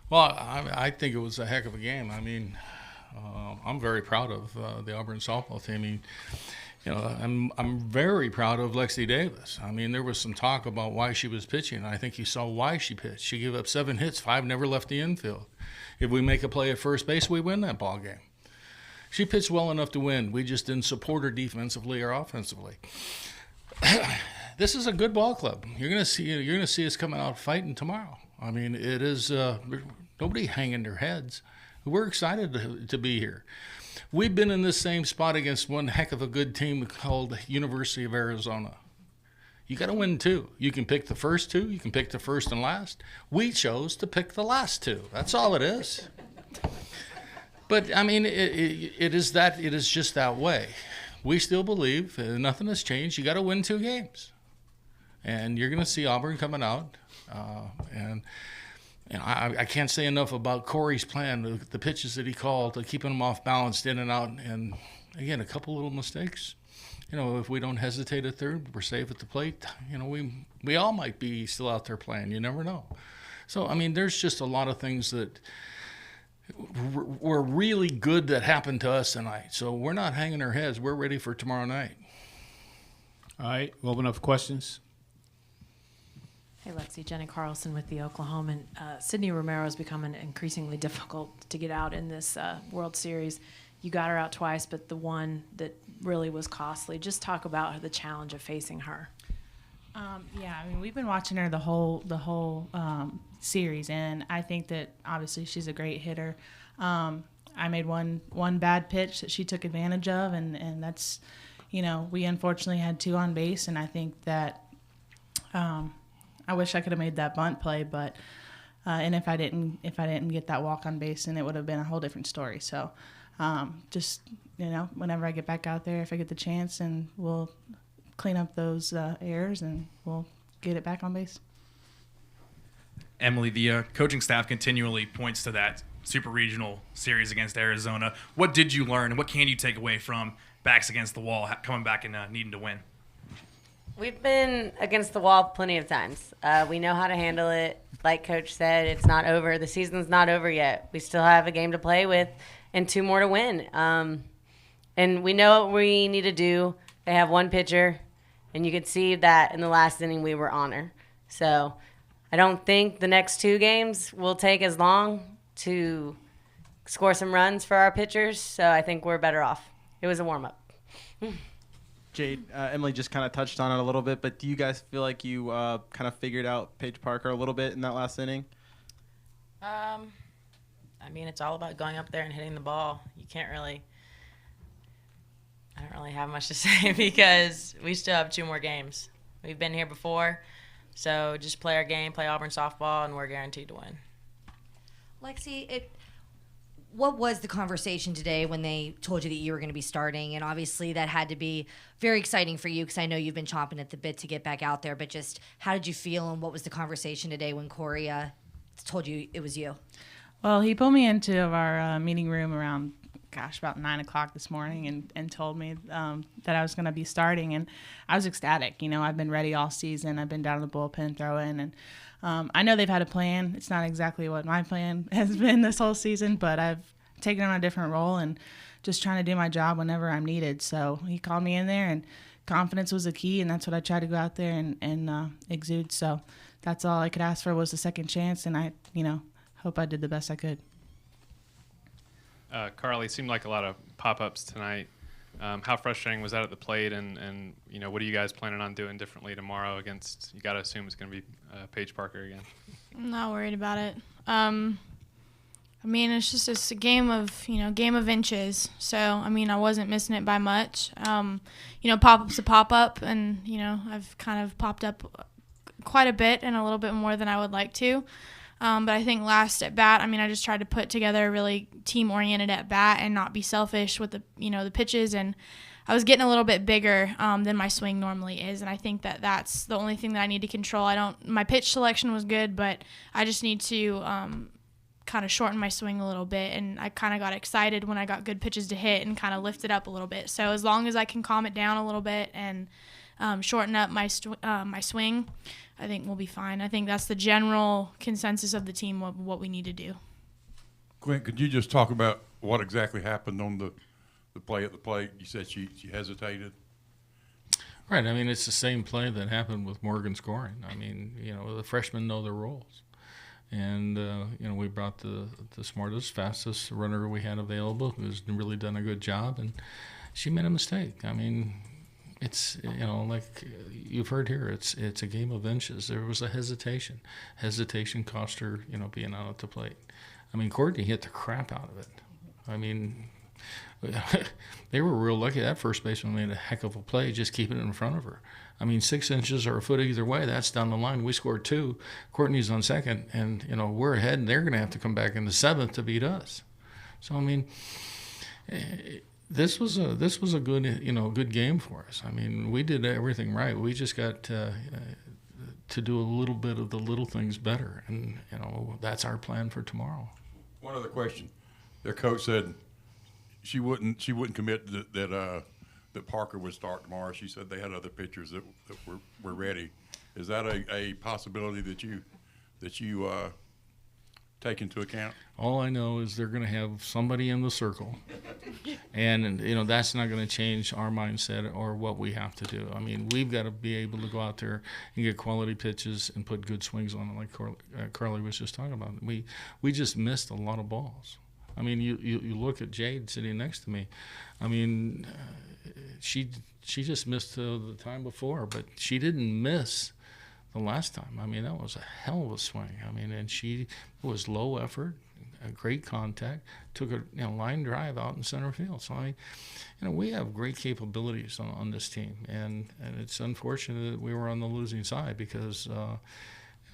Well, I think it was a heck of a game. I mean, I'm very proud of the Auburn softball team. I mean, I'm very proud of Lexi Davis. I mean, there was some talk about why she was pitching, and I think you saw why she pitched. She gave up 7 hits, 5 never left the infield. If we make a play at first base, we win that ball game. She pitched well enough to win. We just didn't support her defensively or offensively. This is a good ball club. You're gonna see us coming out fighting tomorrow. I mean, it is nobody hanging their heads. We're excited to be here. We've been in this same spot against one heck of a good team called University of Arizona. You got to win 2. You can pick the first 2. You can pick the first and last. We chose to pick the last 2. That's all it is. But I mean, it is just that way. We still believe nothing has changed. You got to win 2 games, and you're going to see Auburn coming out. And I can't say enough about Corey's plan, the pitches that he called, keeping them off balance in and out. And again, a couple little mistakes. If we don't hesitate at third, we're safe at the plate. We all might be still out there playing. You never know. So I mean, there's just a lot of things that were really good that happened to us tonight. So we're not hanging our heads. We're ready for tomorrow night. All right, we'll open up for questions. Hey, Lexi, Jenny Carlson with the Oklahoman. Sydney Romero is becoming increasingly difficult to get out in this World Series. You got her out twice, but the one that really was costly. Just talk about the challenge of facing her. Yeah, I mean, we've been watching her the whole series, and I think that obviously she's a great hitter. I made one bad pitch that she took advantage of, and that's, we unfortunately had 2 on base, and I think that I wish I could have made that bunt play, but and if I didn't get that walk on base, then it would have been a whole different story. So just whenever I get back out there, if I get the chance, and we'll clean up those errors and we'll get it back on base. Emily, the coaching staff continually points to that super regional series against Arizona. What did you learn, and what can you take away from backs against the wall, coming back and needing to win? We've been against the wall plenty of times. We know how to handle it. Like Coach said, it's not over. The season's not over yet. We still have a game to play with and 2 more to win. And we know what we need to do. They have 1 pitcher, and you could see that in the last inning we were on her. So I don't think the next 2 games will take as long to score some runs for our pitchers. So I think we're better off. It was a warm-up. Jade, Emily just kind of touched on it a little bit, but do you guys feel like you kind of figured out Paige Parker a little bit in that last inning? I mean, it's all about going up there and hitting the ball. I don't really have much to say because we still have 2 more games. We've been here before, so just play our game, play Auburn softball, and we're guaranteed to win. Lexi, what was the conversation today when they told you that you were going to be starting? And obviously that had to be very exciting for you because I know you've been chomping at the bit to get back out there. But just how did you feel, and what was the conversation today when Corey told you it was you? Well, he pulled me into our meeting room around, about 9 o'clock this morning and told me that I was going to be starting. And I was ecstatic. I've been ready all season. I've been down in the bullpen throwing. And I know they've had a plan. It's not exactly what my plan has been this whole season, but I've taken on a different role and just trying to do my job whenever I'm needed. So he called me in there, and confidence was the key, and that's what I tried to go out there and exude. So that's all I could ask for was a second chance, and I, hope I did the best I could. Carly, seemed like a lot of pop-ups tonight. How frustrating was that at the plate, and what are you guys planning on doing differently tomorrow against, you got to assume it's going to be Paige Parker again? I'm not worried about it. It's a game of inches. So, I wasn't missing it by much. Pop-up's a pop-up, and, I've kind of popped up quite a bit and a little bit more than I would like to. But I think last at bat, I just tried to put together a really team-oriented at bat and not be selfish with the pitches. And I was getting a little bit bigger than my swing normally is, and I think that that's the only thing that I need to control. My pitch selection was good, but I just need to kind of shorten my swing a little bit. And I kind of got excited when I got good pitches to hit and kind of lift it up a little bit. So as long as I can calm it down a little bit and shorten up my my swing, I think we'll be fine. I think that's the general consensus of the team of what we need to do. Clint, could you just talk about what exactly happened on the play at the plate? You said she hesitated. Right. I mean, it's the same play that happened with Morgan scoring. I mean, the freshmen know their roles. And, we brought the smartest, fastest runner we had available who's really done a good job. And she made a mistake. I mean, it's, like you've heard here, it's a game of inches. There was a hesitation. Hesitation cost her, being out at the plate. I mean, Courtney hit the crap out of it. I mean, they were real lucky. That first baseman made a heck of a play, just keeping it in front of her. I mean, 6 inches or a foot either way, that's down the line. We scored 2. Courtney's on second, and, we're ahead, and they're going to have to come back in the 7th to beat us. So, I mean, this was a good, good game for us. I mean, we did everything right. We just got to do a little bit of the little things better, and, that's our plan for tomorrow. One other question. Their coach said she wouldn't commit that Parker would start tomorrow. She said they had other pitchers that were ready. Is that a possibility that you take into account? All I know is they're going to have somebody in the circle, and that's not going to change our mindset or what we have to do. I mean, we've got to be able to go out there and get quality pitches and put good swings on it, like Carly was just talking about. We just missed a lot of balls. I mean, you look at Jade sitting next to me. I mean, she just missed the time before, but she didn't miss the last time. I mean, that was a hell of a swing. I mean, and it was low effort, a great contact, took a line drive out in center field. So we have great capabilities on this team, and it's unfortunate that we were on the losing side because,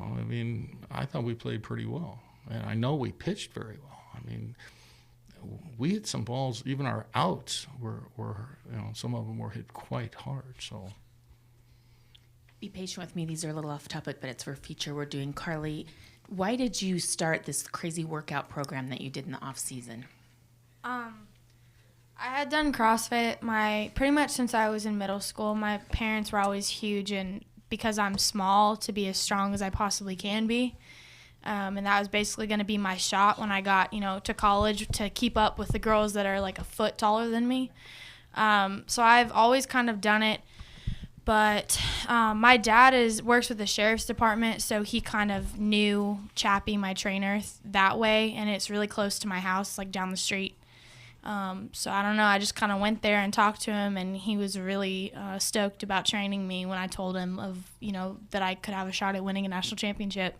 I thought we played pretty well, and I know we pitched very well. I mean, we hit some balls, even our outs were some of them were hit quite hard. So be patient with me. These are a little off topic, but it's for a feature we're doing. Carly, why did you start this crazy workout program that you did in the off season? I had done CrossFit pretty much since I was in middle school. My parents were always huge, and because I'm small, to be as strong as I possibly can be. And that was basically going to be my shot when I got, to college, to keep up with the girls that are like a foot taller than me. So I've always kind of done it. But my dad works with the sheriff's department, so he kind of knew Chappie, my trainer, that way. And it's really close to my house, like down the street. So I don't know. I just kind of went there and talked to him, and he was really stoked about training me when I told him that I could have a shot at winning a national championship.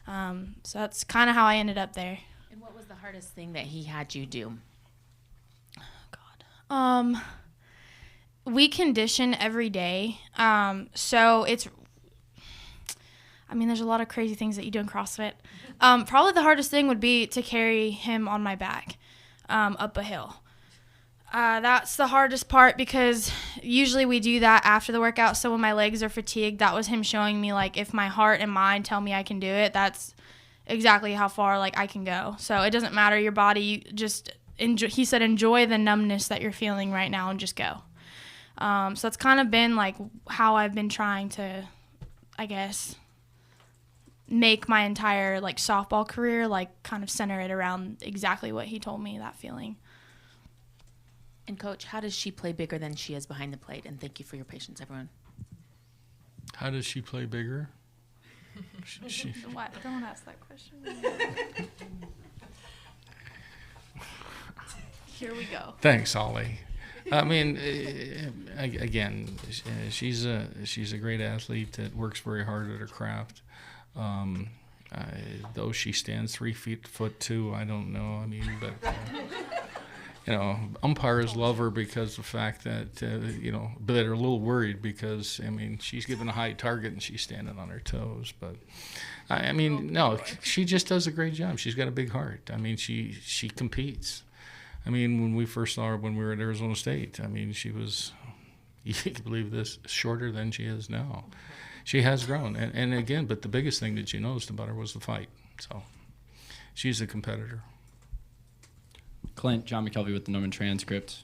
So that's kind of how I ended up there. And what was the hardest thing that he had you do? Oh, God. We condition every day. So there's a lot of crazy things that you do in CrossFit. Probably the hardest thing would be to carry him on my back up a hill. That's the hardest part because usually we do that after the workout. So when my legs are fatigued, that was him showing me, like, if my heart and mind tell me I can do it, that's exactly how far, I can go. So it doesn't matter your body. You just enjoy. He said, enjoy the numbness that you're feeling right now and just go. So that's kind of been, how I've been trying to, I guess, make my entire, softball career, kind of center it around exactly what he told me, that feeling. And, Coach, how does she play bigger than she is behind the plate? And thank you for your patience, everyone. How does she play bigger? What? Don't ask that question. Here we go. Thanks, Ollie. I mean, again, she's a great athlete that works very hard at her craft. Though she stands 3'2", I don't know. I mean, but umpires love her because of the fact that but they're a little worried because she's given a high target and she's standing on her toes. But no, she just does a great job. She's got a big heart. She competes. When we first saw her when we were at Arizona State, she was, you can believe this, shorter than she is now. She has grown. And again, but the biggest thing that you noticed about her was the fight. So she's a competitor. Clint, John McKelvey with the Norman Transcript.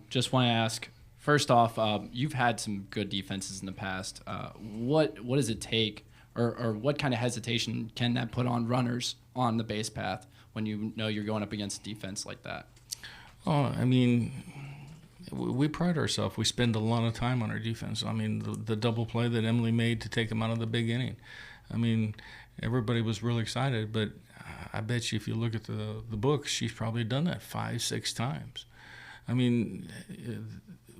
Just want to ask, First off, you've had some good defenses in the past. What does it take, or what kind of hesitation can that put on runners on the base path when you know you're going up against a defense like that? Oh, I mean, we pride ourselves. We spend a lot of time on our defense. I mean, the double play that Emily made to take them out of the big inning. I mean, everybody was really excited, but I bet you if you look at the books, she's probably done that 5-6 times. I mean,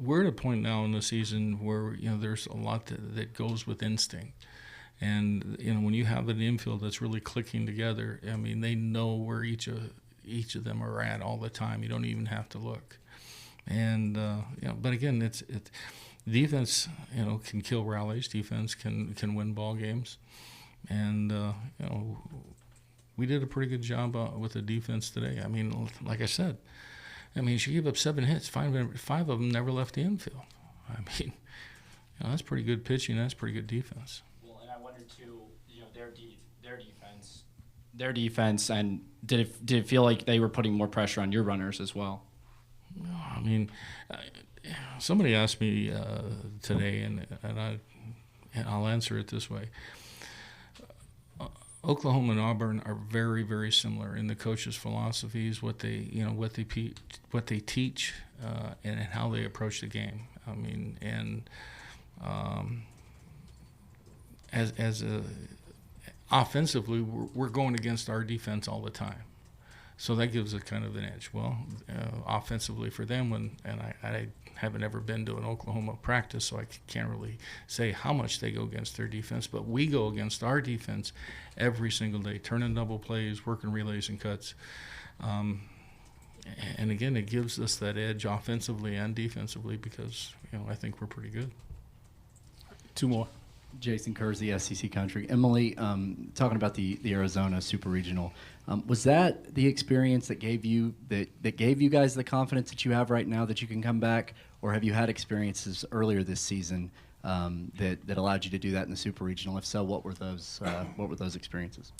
we're at a point now in the season where, you know, there's a lot that goes with instinct. And, you know, when you have an infield that's really clicking together, I mean, they know where each of them are at all the time. You don't even have to look. And, you know, but again, it's defense, you know, can kill rallies. Defense can win ball games. And, you know, we did a pretty good job with the defense today. I mean, like I said, she gave up 7 hits. Five of them never left the infield. I mean, you know, that's pretty good pitching. That's pretty good defense. Well, and I wondered too, you know, their defense, and did it feel like they were putting more pressure on your runners as well? I mean, somebody asked me today, and I'll answer it this way. Oklahoma and Auburn are very, very similar in the coaches' philosophies, what they teach, and how they approach the game. I mean, and offensively, we're going against our defense all the time, so that gives it kind of an edge. Well, offensively for them, I haven't ever been to an Oklahoma practice, so I can't really say how much they go against their defense, but we go against our defense every single day, turning double plays, working relays and cuts. And again, it gives us that edge offensively and defensively because, you know, I think we're pretty good. 2 more. Jason Kersey, SEC Country. Emily, talking about the Arizona Super Regional, was that the experience that gave you guys the confidence that you have right now that you can come back, or have you had experiences earlier this season that allowed you to do that in the Super Regional? If so, what were those experiences?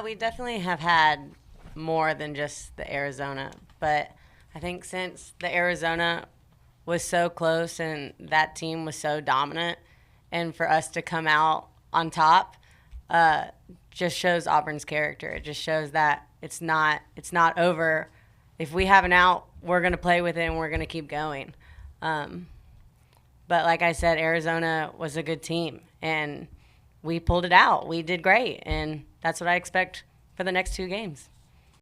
We definitely have had more than just the Arizona, but I think since the Arizona was so close and that team was so dominant, and for us to come out on top just shows Auburn's character. It just shows that it's not over. If we have an out, we're going to play with it and we're going to keep going. But like I said, Arizona was a good team, and we pulled it out. We did great, and that's what I expect for the next 2 games.